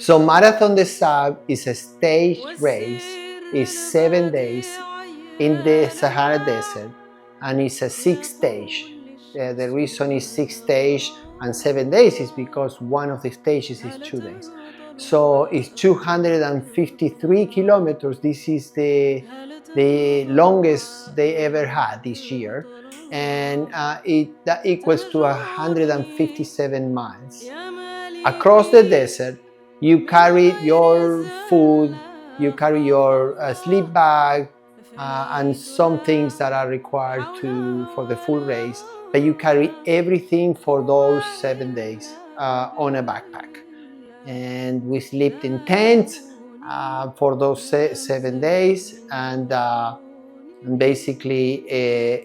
So Marathon des Sables is a stage race. It's 7 days in the Sahara Desert, and it's a 6 stage. The reason is 6 stage and 7 days is because one of the stages is 2 days. So it's 253 kilometers. This is the longest they ever had this year, and that equals to 157 miles. Across the desert, you carry your food, you carry your sleep bag, and some things that are required for the full race, but you carry everything for those 7 days on a backpack. And we slept in tents for those 7 days, and basically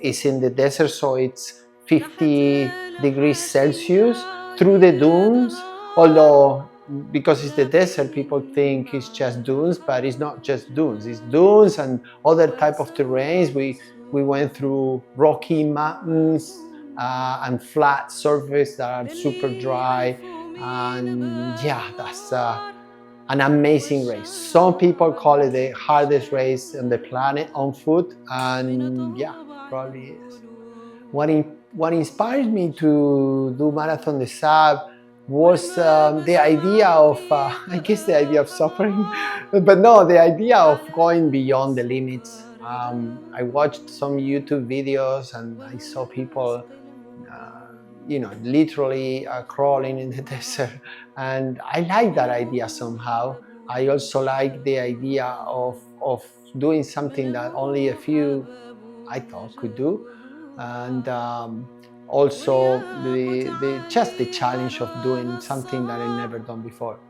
it's in the desert, so it's 50 degrees Celsius through the dunes, although because it's the desert, people think it's just dunes, but it's not just dunes. It's dunes and other type of terrains. We went through rocky mountains and flat surface that are super dry, and yeah, that's an amazing race. Some people call it the hardest race on the planet on foot, and yeah, probably is. What inspired me to do Marathon des Sables was the idea of, I guess the idea of suffering, but no, the idea of going beyond the limits. I watched some YouTube videos and I saw people, literally crawling in the desert, and I like that idea somehow. I also like the idea of doing something that only a few, I thought, could do, and also just the challenge of doing something that I never done before.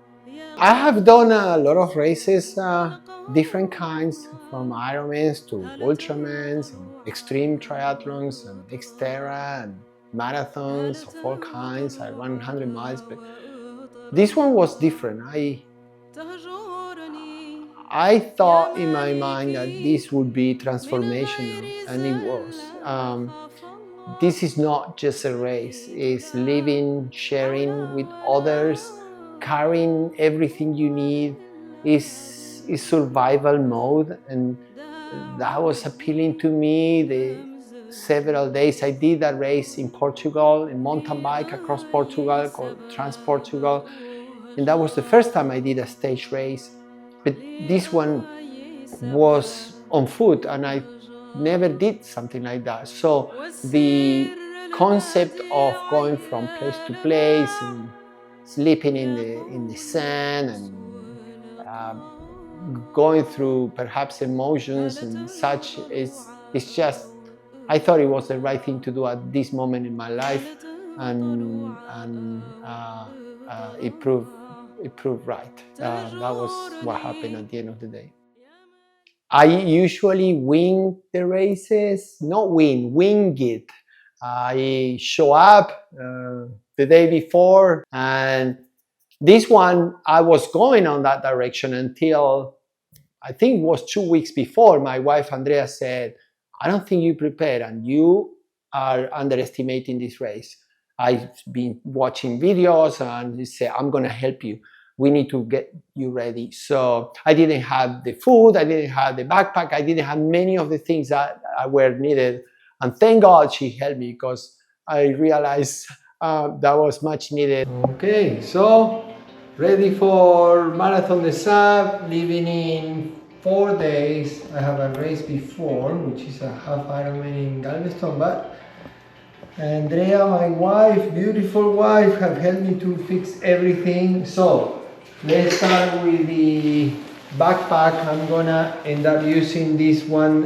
I have done a lot of races, different kinds, from Ironmans to ultramans, and extreme triathlons, and Xterra, and marathons of all kinds. I ran 100 miles, but this one was different. I thought in my mind that this would be transformational, and it was. This is not just a race, it's living, sharing with others, carrying everything you need. Is survival mode, and that was appealing to me. The several days I did that race in Portugal, in mountain bike across Portugal called Trans-Portugal, and that was the first time I did a stage race. But this one was on foot, and I never did something like that. So the concept of going from place to place and sleeping in the sand and going through perhaps emotions and such, it's just, I thought it was the right thing to do at this moment in my life, and it proved right. That was what happened at the end of the day. I usually wing the races, not wing it. I show up the day before, and this one I was going on that direction until I think it was 2 weeks before. My wife Andrea said, "I don't think you prepared, and you are underestimating this race. I've been watching videos, and he said, I'm going to help you. We need to get you ready." So I didn't have the food, I didn't have the backpack, I didn't have many of the things that were needed. And thank God she helped me, because I realized that was much needed. Okay, so ready for Marathon des Sables, leaving in 4 days. I have a race before, which is a half Ironman in Galveston, but Andrea, my wife, beautiful wife, have helped me to fix everything. So let's start with the backpack. I'm gonna end up using this one,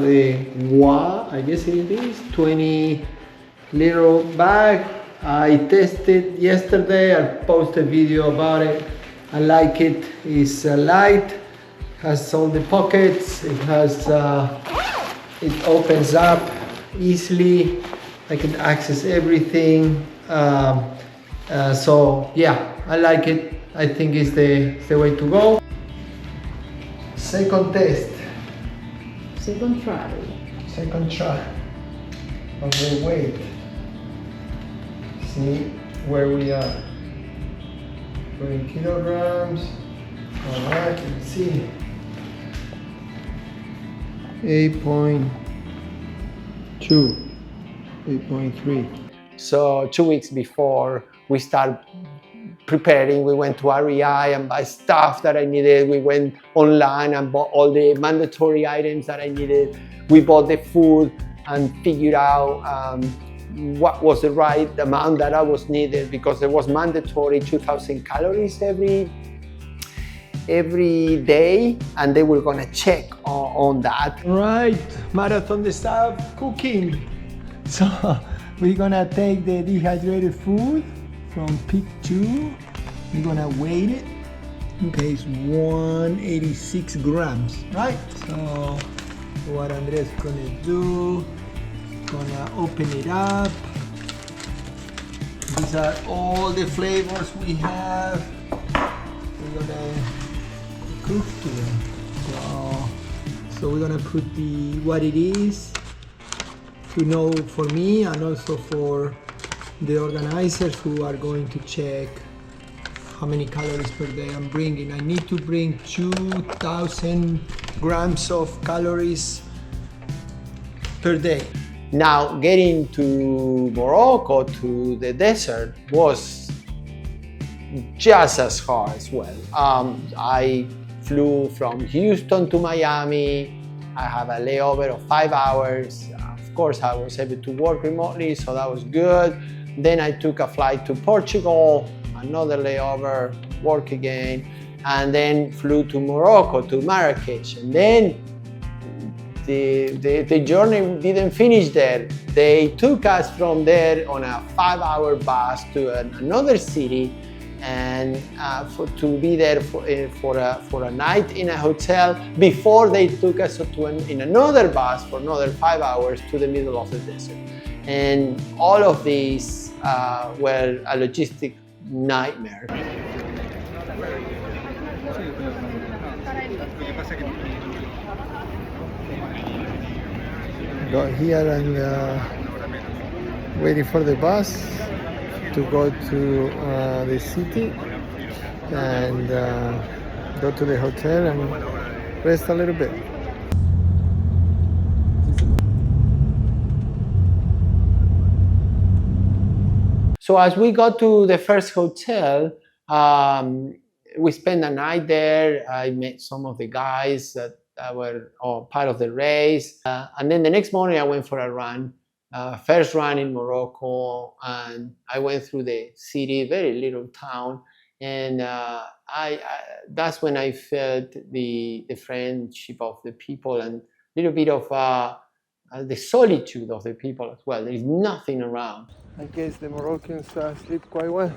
the I guess it is 20 little bag. I tested yesterday. I posted a video about it. I like it. It's light, has all the pockets. It has, it opens up easily. I can access everything. So yeah, I like it. I think it's the way to go. Second test. Second try. Second try of the weight. See where we are. 20 kilograms. All right, let's see. 8.2, 8.3. So 2 weeks before we start preparing, we went to REI and buy stuff that I needed. We went online and bought all the mandatory items that I needed. We bought the food and figured out what was the right amount that I was needed, because it was mandatory 2,000 calories every day, and they were gonna check on that. Right, marathon stuff, cooking. So we're gonna take the dehydrated food from peak 2. We're gonna weigh it. Okay, it's 186 grams, right? So what Andres is gonna do, gonna open it up. These are all the flavors we have. We're gonna cook to them. So we're gonna put what it is to know for me, and also for the organizers who are going to check how many calories per day I'm bringing. I need to bring 2,000 grams of calories per day. Now, getting to Morocco, to the desert, was just as hard as well. I flew from Houston to Miami. I have a layover of 5 hours. Of course, I was able to work remotely, so that was good. Then I took a flight to Portugal, another layover, work again, and then flew to Morocco, to Marrakesh. And then the journey didn't finish there. They took us from there on a 5-hour bus to another city, and to be there for a night in a hotel before they took us in another bus for another 5 hours to the middle of the desert. And all of these were a logistic nightmare. Got here and waiting for the bus to go to the city and go to the hotel and rest a little bit. So as we got to the first hotel, we spent a night there. I met some of the guys that were part of the race. And then the next morning I went for a run, first run in Morocco, and I went through the city, very little town. And that's when I felt the friendship of the people and a little bit of the solitude of the people as well. There is nothing around. I guess the Moroccans sleep quite well.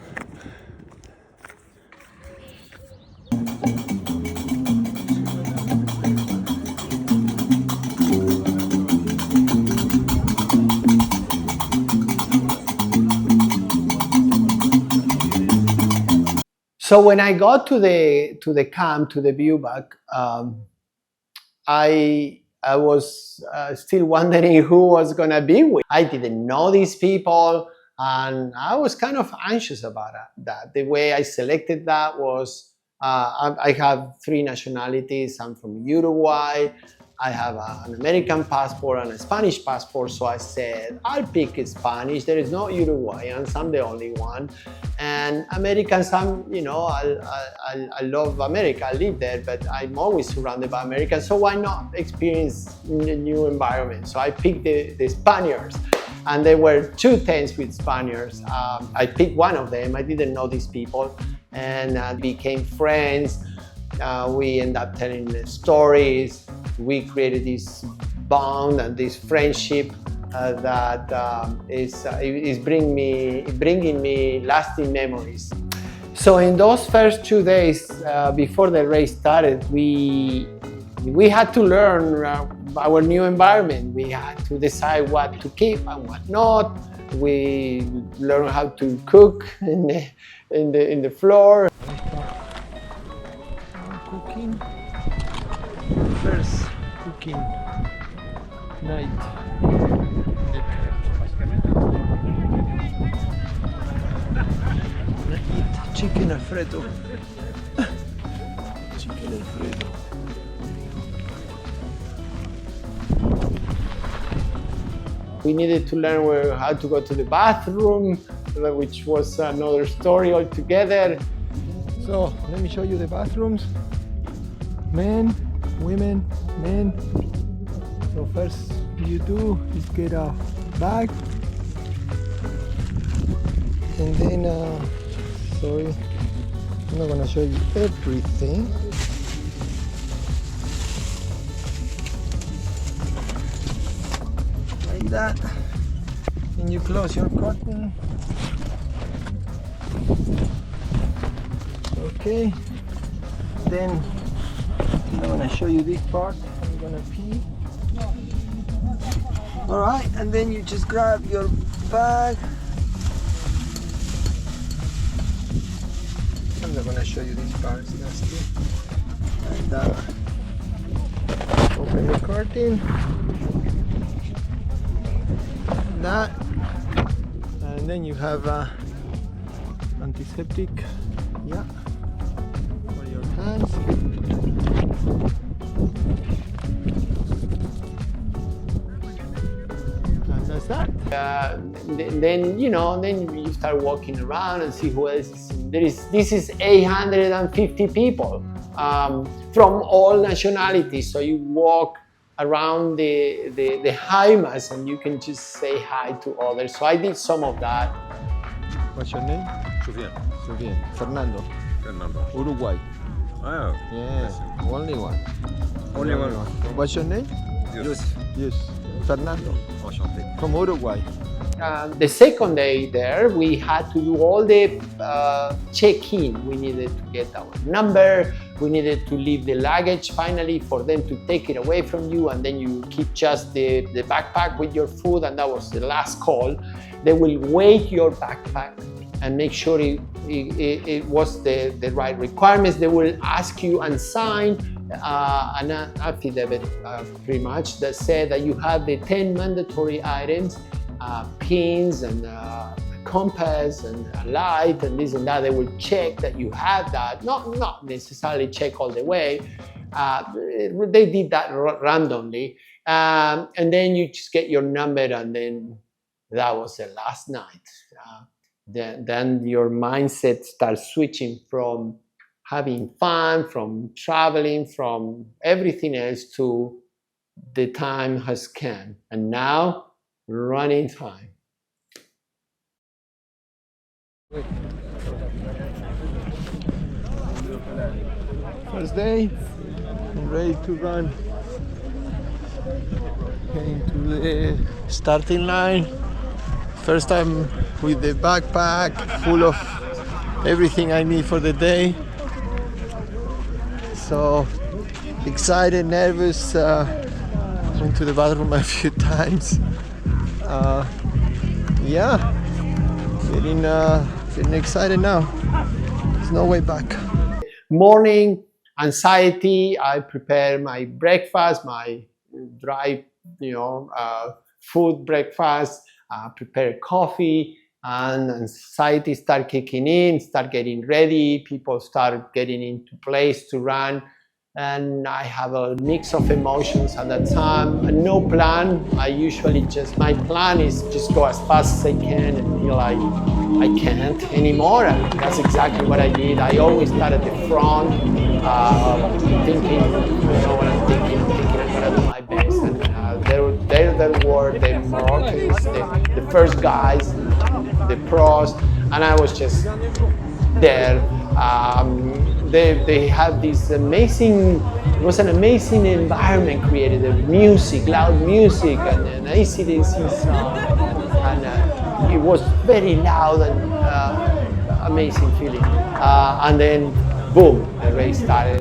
So when I got to the camp, to the bivouac, I was still wondering who was gonna be with. I didn't know these people, and I was kind of anxious about that. The way I selected that was, I have 3 nationalities. I'm from Uruguay. I have an American passport and a Spanish passport, so I said, I'll pick Spanish. There is no Uruguayans, I'm the only one. And Americans, I love America, I live there, but I'm always surrounded by Americans, so why not experience a new environment? So I picked the Spaniards, and there were 2 tents with Spaniards. I picked one of them. I didn't know these people, and became friends. We ended up telling the stories. We created this bond and this friendship that is bringing me lasting memories. So in those first 2 days before the race started, we had to learn our new environment. We had to decide what to keep and what not. We learned how to cook in the floor. Cooking. First cooking night. gonna eat chicken Alfredo. Chicken Alfredo. We needed to learn how to go to the bathroom, which was another story altogether. So let me show you the bathrooms. Men, women, men. So first you do is get a bag, and then sorry, I'm not gonna show you everything. Like that. Then you close your curtain. Okay. Then I'm gonna show you this part. I'm gonna pee. Alright, and then you just grab your bag. I'm not gonna show you this part, it's nasty. And open the curtain. That. And then you have antiseptic, yeah, for your hands. That's that. Then you start walking around and see who else is there. This is 850 people from all nationalities. So you walk around the Jaimas and you can just say hi to others. So I did some of that. What's your name? Sufian. Fernando. Uruguay. Oh. Yes. Only one. Only one. What's your name? Yes. Fernando. Enchanté. From Uruguay. The second day there, we had to do all the check-in. We needed to get our number. We needed to leave the luggage finally for them to take it away from you, and then you keep just the backpack with your food, and that was the last call. They will weigh your backpack and make sure it was the right requirements. They will ask you and sign an affidavit pretty much that said that you have the 10 mandatory items, pins and compass and a light and this and that. They will check that you have that, not necessarily check all the way. They did that randomly, and then you just get your number, and then that was the last night. Then your mindset starts switching from having fun, from traveling, from everything else to the time has come, and now running time. First day, I'm ready to run. Getting to the starting line. First time with the backpack full of everything I need for the day. So excited, nervous, went to the bathroom a few times. Yeah, getting excited now. There's no way back. Morning anxiety. I prepare my breakfast, my dry, food breakfast. Prepare coffee, and anxiety start kicking in. Start getting ready. People start getting into place to run. And I have a mix of emotions at that time. No plan. My plan is just go as fast as I can until I can't anymore. And that's exactly what I did. I always start at the front, thinking, what I'm thinking I'm gonna do my best. And there were the Moroccans, the first guys, the pros, and I was just there. They had this amazing, it was an amazing environment created, the music, loud music, and AC/DC song, and it was very loud and amazing feeling. And then, boom, the race started.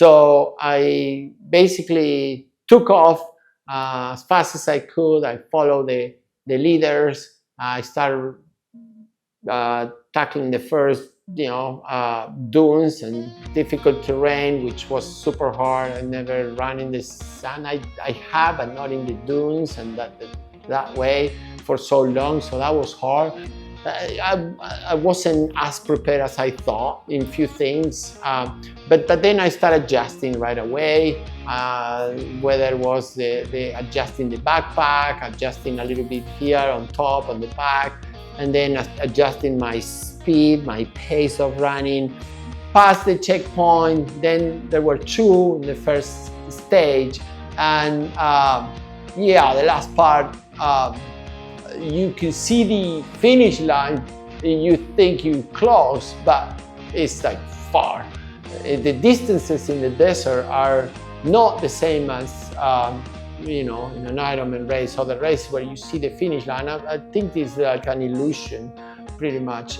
So I basically took off as fast as I could. I followed the leaders. I started tackling the first, dunes and difficult terrain, which was super hard. I never ran in the sun. I have, but not in the dunes and that way for so long. So that was hard. I wasn't as prepared as I thought in few things, but then I started adjusting right away. Whether it was the adjusting the backpack, adjusting a little bit here on top on the back, and then adjusting my speed, my pace of running. Past the checkpoint, then there were two in the first stage, and the last part. You can see the finish line, you think you close, but it's like far. The distances in the desert are not the same as in an Ironman race or the race where you see the finish line. I think it's like an illusion, pretty much.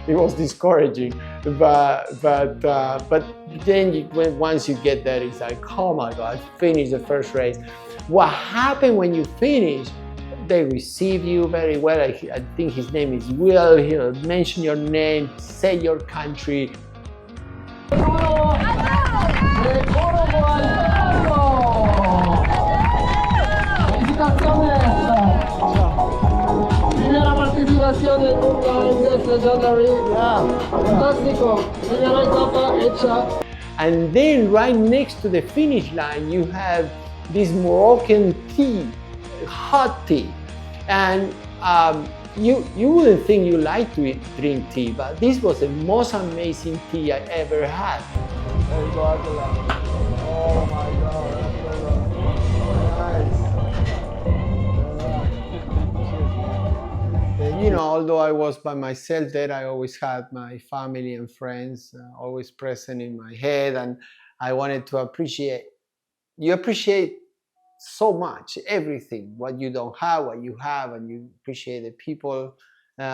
It was discouraging, but then once you get there, it's like, oh my God, finish the first race. What happened when you finish? They receive you very well. I think his name is Will. He'll mention your name, say your country. And then right next to the finish line, you have this Moroccan tea, hot tea, and you wouldn't think you like to drink tea, but this was the most amazing tea I ever had. There you go, Angela. Oh my God, that's nice. Although I was by myself there, I always had my family and friends always present in my head, and I wanted to appreciate. You appreciate so much, everything, what you don't have, what you have, and you appreciate the people.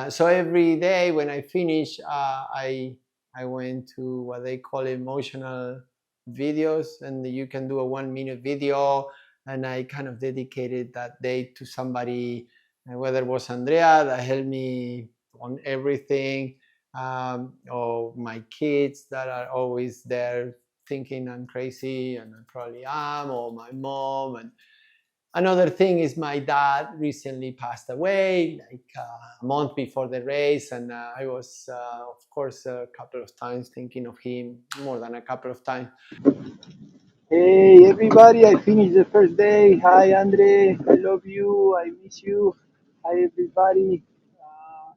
So every day when I finish, I went to what they call emotional videos, and you can do a 1-minute video, and I kind of dedicated that day to somebody, whether it was Andrea that helped me on everything, or my kids that are always there thinking I'm crazy, and I probably am, or my mom. And another thing is my dad recently passed away, like a month before the race, and I was, of course, a couple of times thinking of him, more than a couple of times. Hey everybody, I finished the first day. Hi Andre, I love you, I miss you. Hi everybody,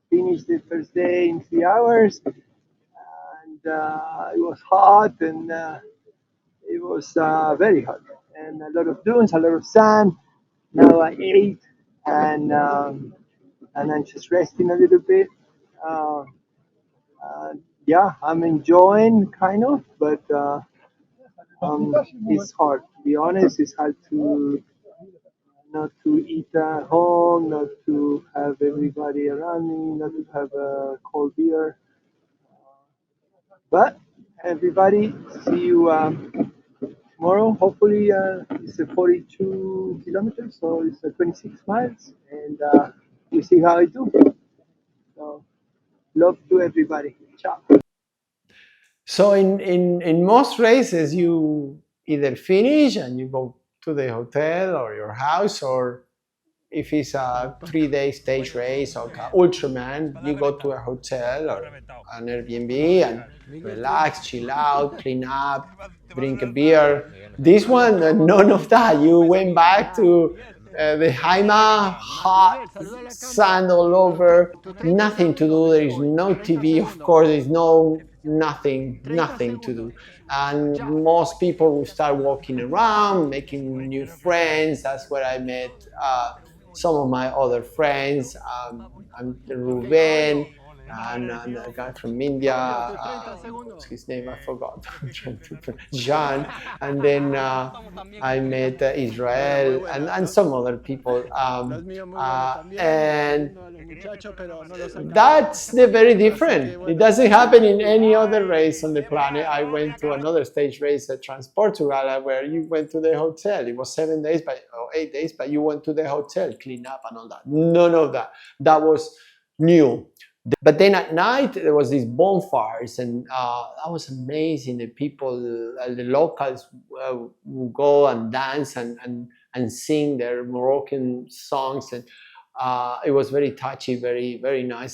finished the first day in 3 hours, and it was hot, and it was very hot, and a lot of dunes, a lot of sand. Now I ate, and I'm just resting a little bit. Uh, yeah, I'm enjoying kind of, but it's hard. To be honest, it's hard to not to eat at home, not to have everybody around me, not to have a cold beer. But everybody, see you tomorrow. Hopefully, it's a 42 kilometers, so it's 26 miles, and we see how I do. So, love to everybody. Ciao. So in most races, you either finish and you go to the hotel or your house, or if it's a 3-day stage race or Ultraman, you go to a hotel or an Airbnb and relax, chill out, clean up, drink a beer. This one, none of that. You went back to the Haima, hot, sand all over, nothing to do. There is no TV, of course, there's nothing to do. And most people will start walking around, making new friends. That's where I met some of my other friends, and Ruben, and a guy from India, what's his name? I forgot. Jean, and then I met Israel and some other people, and that's the very different. It doesn't happen in any other race on the planet. I went to another stage race at Transportugal where you went to the hotel. It was 7 days, or 8 days, but you went to the hotel, clean up and all that. None of that. That was new. But then at night there was these bonfires, and that was amazing. The people, the locals, would go and dance and sing their Moroccan songs, and it was very touchy, very, very nice.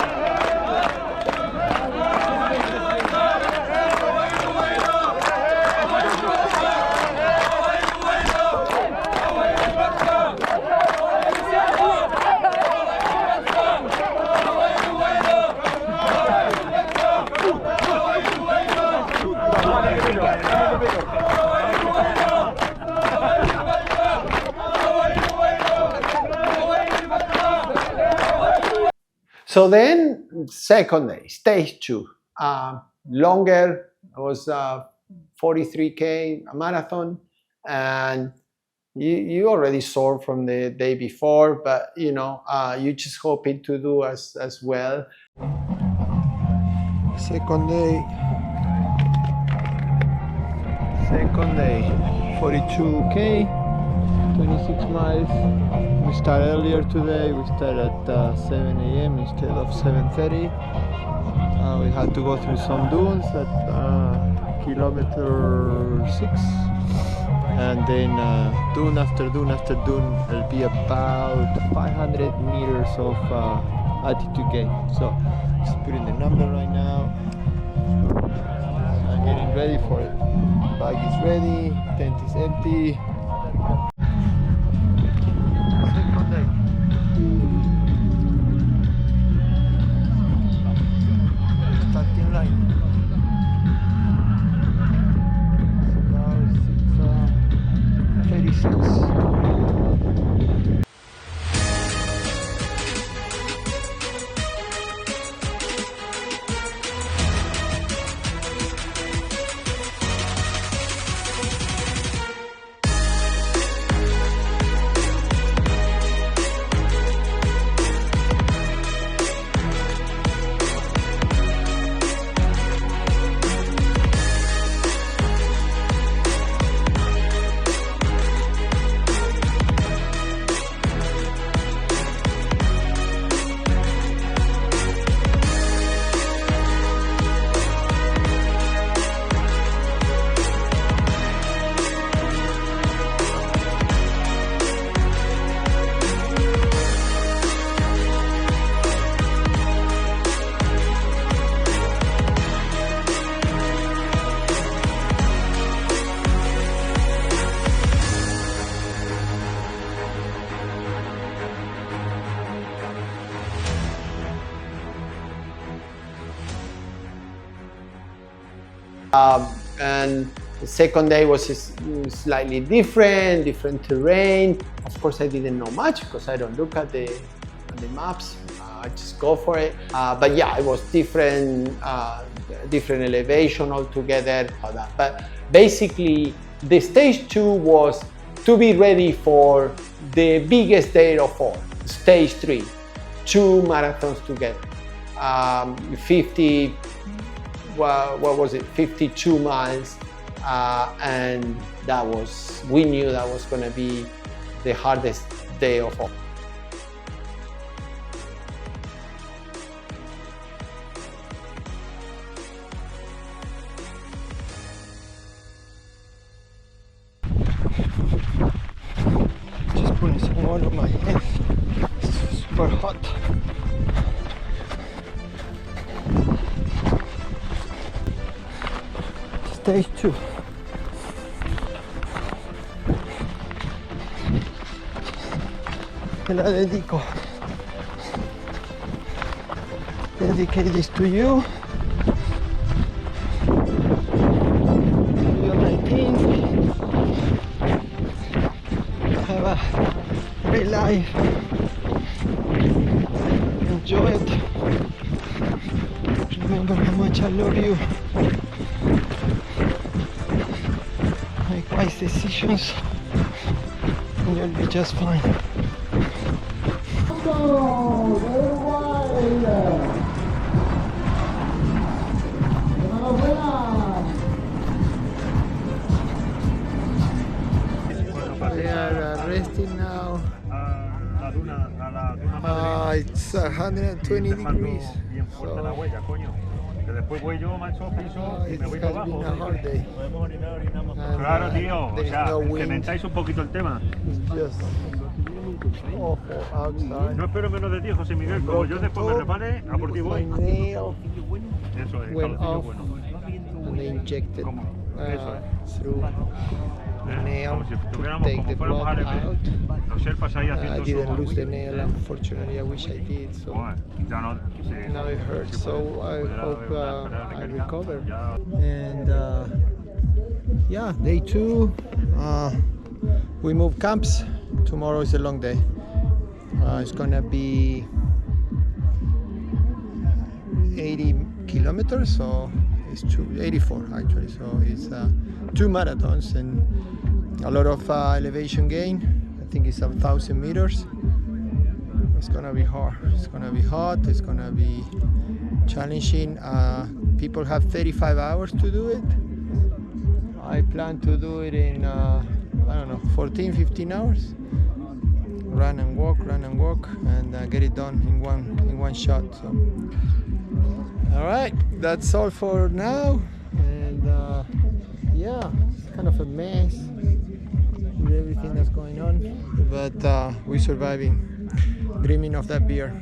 So then, second day, stage 2, longer. It was 43K, a marathon, and you already sore from the day before, but you know, you just hoping to do as well. Second day, 42K, 26 miles. We started earlier today. We started at 7 a.m. instead of 7:30. We had to go through some dunes at kilometer 6, and then dune after dune after dune. It'll be about 500 meters of altitude gain. So just putting the number right now. I'm getting ready for it. Bag is ready. Tent is empty. Starting line. So now it's 36. And the second day was slightly different terrain. Of course, I didn't know much because I don't look at the maps. I just go for it. But yeah, it was different elevation altogether. But basically, the stage 2 was to be ready for the biggest day of all, stage 3, 2 marathons together, 50. What was it? 52 miles, and we knew that was going to be the hardest day of all. Just putting some water on my hands. It's super hot. Stage 2. Te la dedico. Dedicate this to you. You're 19. Have a great life. Enjoy it. remember how much I love you. Make wise decisions and you'll be just fine. We are resting now. It's 120 degrees. So it has been a hard day. Claro, tío. O There is sea, no wind. cementáis un poquito el tema. It's just awful outside. No espero menos de ti, José Miguel. Como yo después me repare, a por ti voy. My nail Eso es, went calorcillo off bueno. and they injected ¿Cómo? Eso es. through the nail Como si to estuviéramos, take como the fuéramos blood árabes. out. Los serpas ahí I haciendo didn't su... lose the nail, unfortunately. I wish I did. So Bueno, ya no... Sí. now it hurts. Sí, So I pudiera hope haber una carrera I mecánica. recover. Ya. And yeah, day 2. We move camps. Tomorrow is a long day. It's gonna be 80 kilometers, so it's 84 actually. So it's 2 marathons and a lot of elevation gain. I think it's 1,000 meters. It's gonna be hard. It's gonna be hot. It's gonna be challenging. People have 35 hours to do it. I plan to do it in I don't know, 14, 15 hours. Run and walk, and get it done in one shot. So, all right, that's all for now. And yeah, it's kind of a mess with everything that's going on, but we're surviving, dreaming of that beer.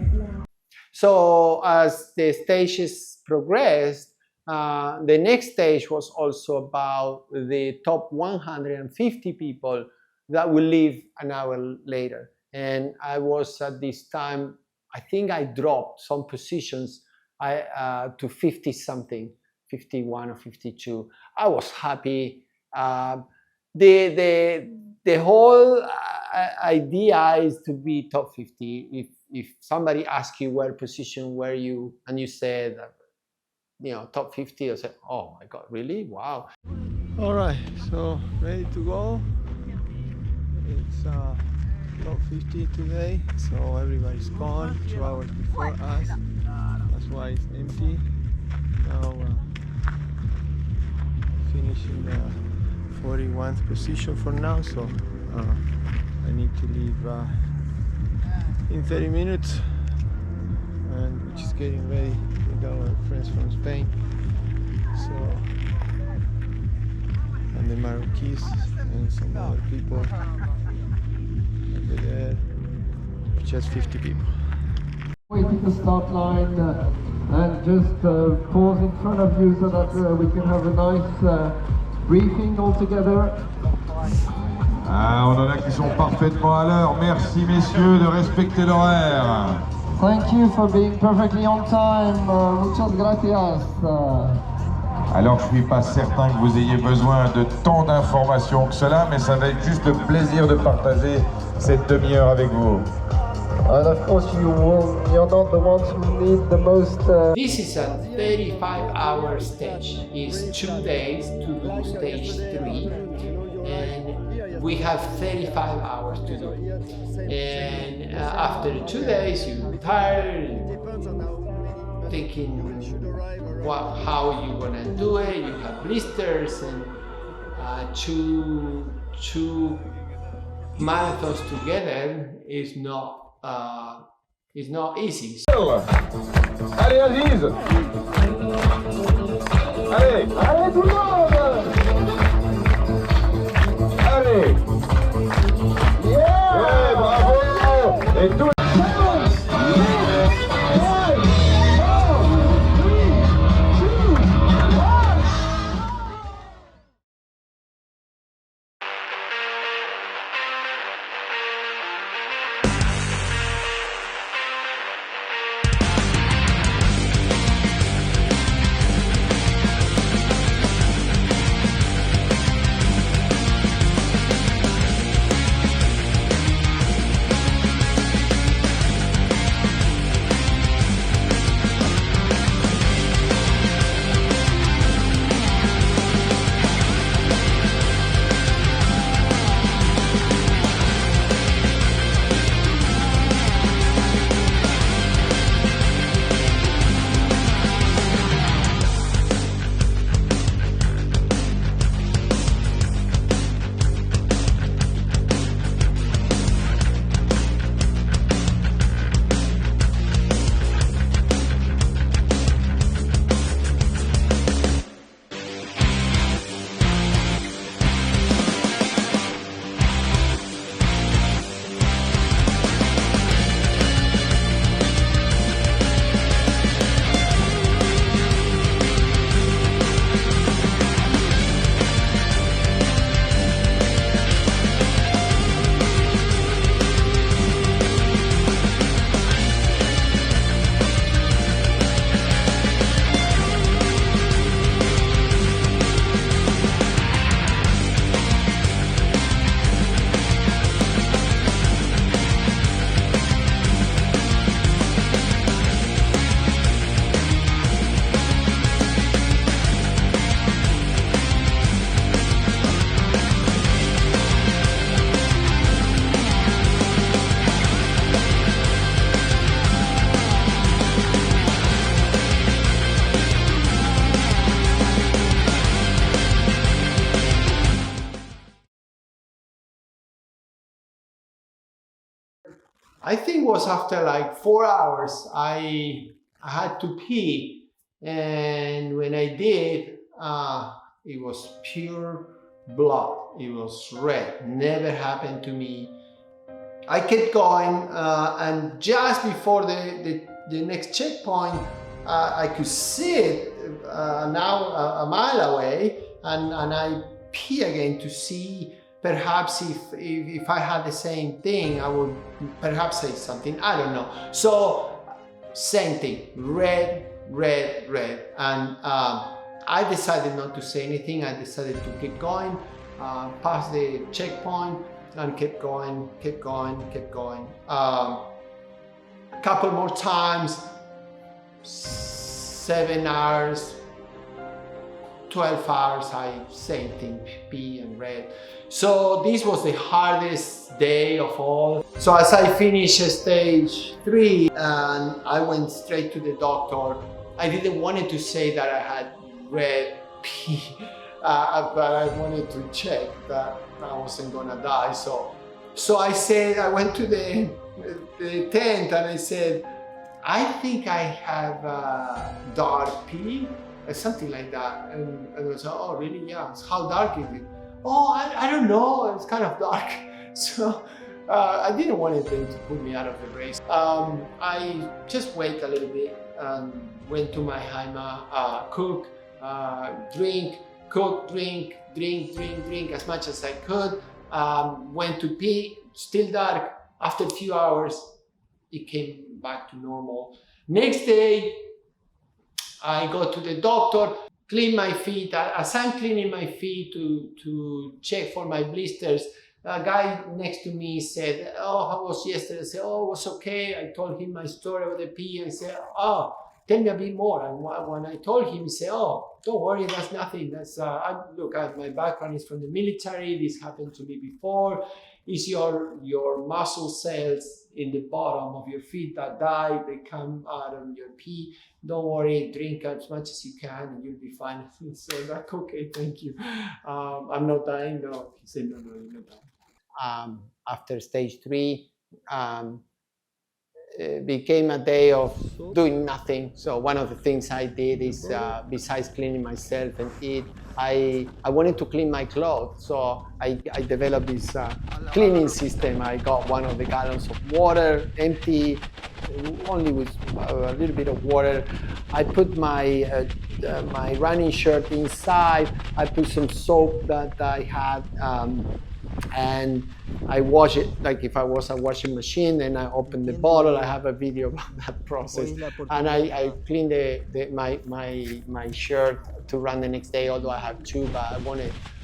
So as the stages progressed, the next stage was also about the top 150 people that will leave an hour later. And I was at this time, I think I dropped some positions to 50 something, 51 or 52. I was happy. The whole idea is to be top 50. If somebody asks you where position were you, and you said, top 50, I said, oh my God, really? Wow. All right, so ready to go. It's top 50 today, so everybody's gone 2 hours before us. That's why it's empty. Now finishing the 41st position for now, so I need to leave in 30 minutes, and we're just getting ready with our friends from Spain. So, and the Marquis and some other people over there, just 50 people. Waiting the start line and just pause in front of you so that we can have a nice briefing all together. Ah, on en a qui sont parfaitement à l'heure. Merci messieurs de respecter l'horaire. Thank you for being perfectly on time. Muchas gracias. Alors je suis pas certain que vous ayez besoin de tant d'informations que cela, mais ça va être juste le plaisir de partager cette demi-heure avec vous. And of course you're not the ones who need the most. This is a 35-hour stage. It's 2 days to do stage 3, and we have 35 hours to do. And after 2 days, you're tired, thinking how you're gonna do it. You have blisters, and two marathons together is not easy. Allez Aziz. Allez. Allez tout le monde! Allez. Yeah! Ouais, bravo. Et tout. I think it was after like 4 hours, I had to pee, and when I did, it was pure blood. It was red. Never happened to me. I kept going, and just before the next checkpoint, I could see it now a mile away, and I pee again to see perhaps if I had the same thing, I would perhaps say something. I don't know. So same thing, red, red, red, and I decided not to say anything. I decided to keep going, past the checkpoint, and kept going, kept going, kept going. A couple more times, 7 hours, 12 hours, I same thing, pee and red. So this was the hardest day of all. So as I finished stage 3, and I went straight to the doctor. I didn't want to say that I had red pee, but I wanted to check that I wasn't gonna die. So I said, I went to the tent and I said, I think I have dark pee, something like that. And I was like, oh, really? Yeah. How dark is it? Oh, I don't know. It's kind of dark. So I didn't want them to put me out of the race. I just wait a little bit and went to my Haima, cook, drink, cook, drink, drink, drink, drink as much as I could. Went to pee, still dark. After a few hours, it came back to normal. Next day, I go to the doctor, clean my feet. As I'm cleaning my feet to check for my blisters, a guy next to me said, oh, how was yesterday? I said, oh, it was okay. I told him my story about the pee. I said, oh, tell me a bit more. And when I told him, he said, oh, don't worry, that's nothing. That's look, my background is from the military. This happened to me before. It's your muscle cells in the bottom of your feet that die. They come out of your pee. Don't worry, drink as much as you can and you'll be fine. So like, okay, thank you. I'm not dying. No, he said, no, you're not dying. After stage 3, it became a day of doing nothing. So one of the things I did is, besides cleaning myself and eat, I wanted to clean my clothes. So I developed this cleaning system. I got one of the gallons of water, empty, only with a little bit of water. I put my my running shirt inside. I put some soap that I had, and I wash it like if I was a washing machine. Then I open the bottle. I have a video about that process, and I clean my shirt to run the next day. Although I have 2, but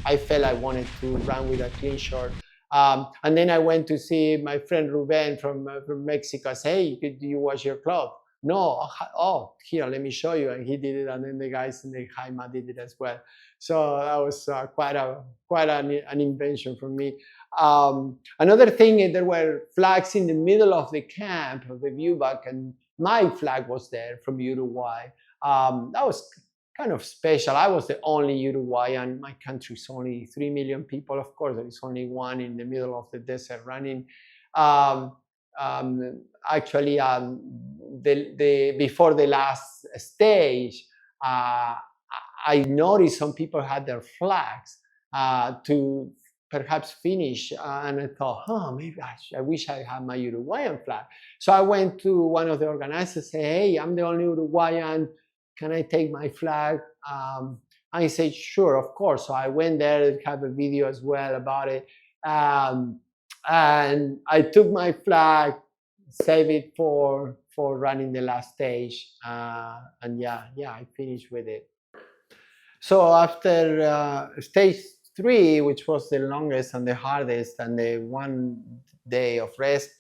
I felt I wanted to run with a clean shirt. And then I went to see my friend Ruben from Mexico. I said, hey, do you wash your clothes? No. Oh, here, let me show you. And he did it, and then the guys in the Jaima did it as well. So that was quite an invention for me. Another thing, there were flags in the middle of the camp, of the viewback, and my flag was there from Uruguay. That was kind of special. I was the only Uruguayan. My country's only 3 million people. Of course, there is only one in the middle of the desert running. Actually, before the last stage, I noticed some people had their flags to perhaps finish, and I thought, maybe I wish I had my Uruguayan flag. So I went to one of the organizers, say, hey, I'm the only Uruguayan. Can I take my flag? And he said, sure, of course. So I went there and have a video as well about it. And I took my flag, saved it for running the last stage. And yeah, I finished with it. So after stage 3, which was the longest and the hardest, and the 1 day of rest,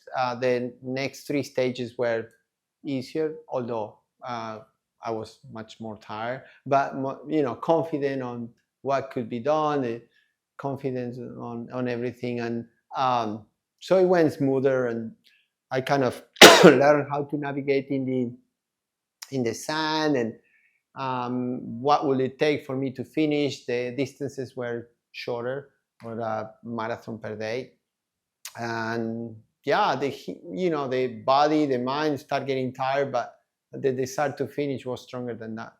the next 3 stages were easier, although I was much more tired, but confident on what could be done, confidence on everything, and so it went smoother, and I kind of learned how to navigate in the sand, and what will it take for me to finish. The distances were shorter, or a marathon per day, and yeah, the body, the mind start getting tired, but the desire to finish was stronger than that.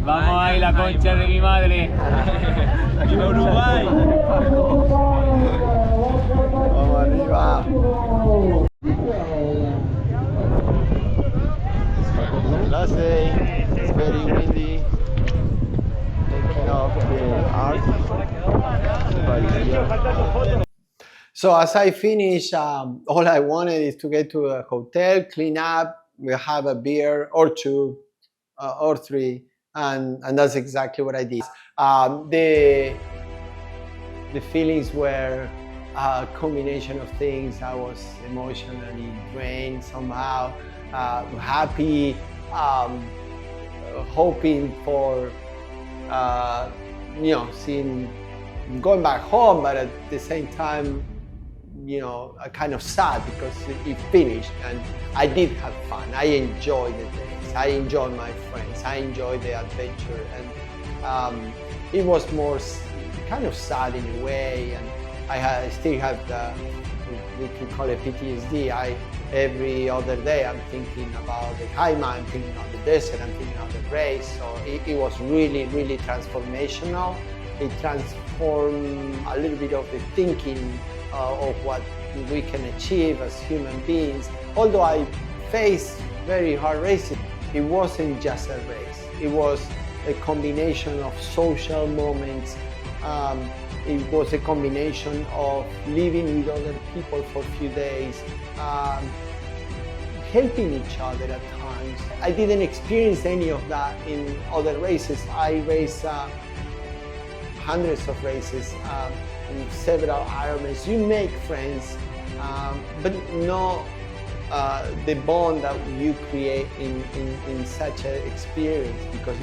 Vamos ahí, la concha de mi madre. Aquí va Uruguay. Vamos arriba. Last day, it's very windy. Taking off the arc. So as I finish, all I wanted is to get to a hotel, clean up, we'll have a beer or two or three, and that's exactly what I did. The feelings were a combination of things. I was emotionally drained somehow, happy, hoping for going back home, but at the same time, kind of sad because it finished, and I did have fun. I enjoyed the days. I enjoyed my friends. I enjoyed the adventure, and it was more kind of sad in a way. And I still have we can call it PTSD. Every other day I'm thinking about the Haima, I'm thinking of the desert, I'm thinking of the race. So it was really, really transformational. It transformed a little bit of the thinking of what we can achieve as human beings. Although I faced very hard races, it wasn't just a race. It was a combination of social moments. It was a combination of living with other people for a few days, helping each other at times. I didn't experience any of that in other races. I raced hundreds of races, in several Ironmans. You make friends, but not the bond that you create in such an experience, because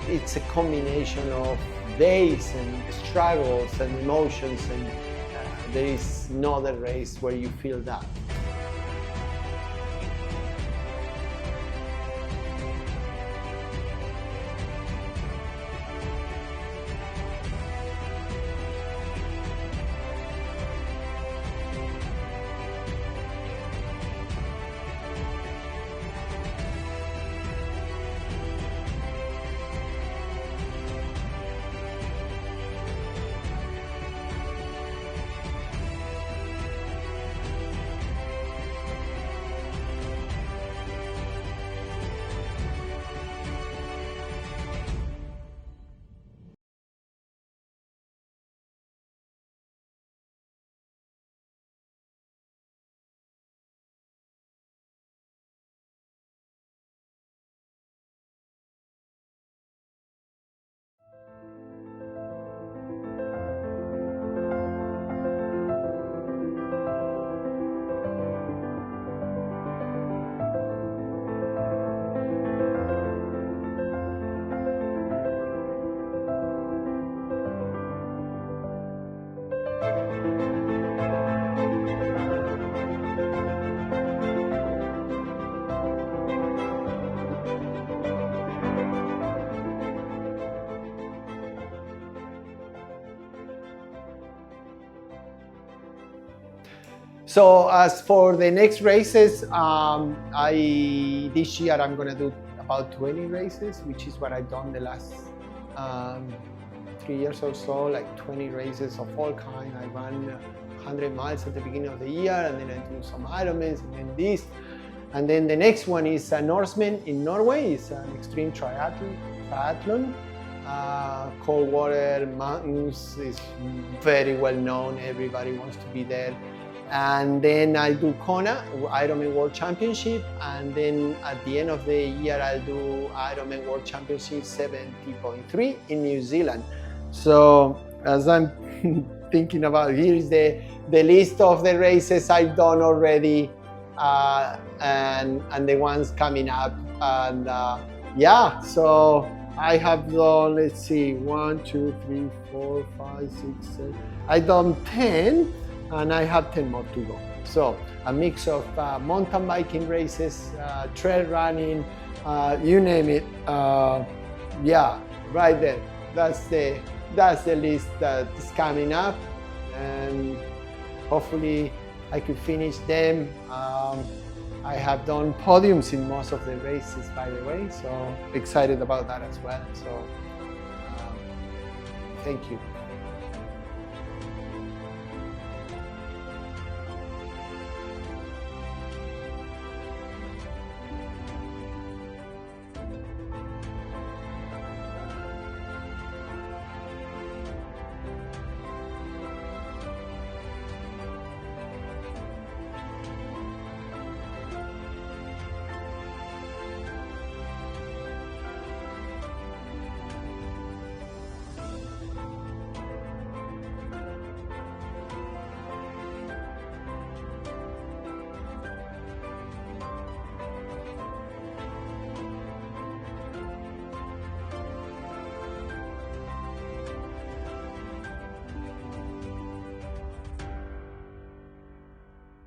it's a combination of days and struggles and emotions, and there is no other race where you feel that. So as for the next races, this year I'm gonna do about 20 races, which is what I've done the last 3 years or so, like 20 races of all kinds. I ran 100 miles at the beginning of the year, and then I do some Ironmans, and then this. And then the next one is Norseman in Norway. It's an extreme triathlon. Cold water, mountains, is very well known. Everybody wants to be there. And then I do Kona, Ironman World Championship. And then at the end of the year, I'll do Ironman World Championship 70.3 in New Zealand. So as I'm thinking about, here is the list of the races I've done already, and the ones coming up. And yeah, so I have done, let's see, 1, 2, 3, 4, 5, 6, 7. I've done 10, and I have 10 more to go. So a mix of mountain biking races, trail running, you name it. Yeah, right there. That's the list that is coming up, and hopefully I could finish them. I have done podiums in most of the races, by the way, so excited about that as well. So thank you.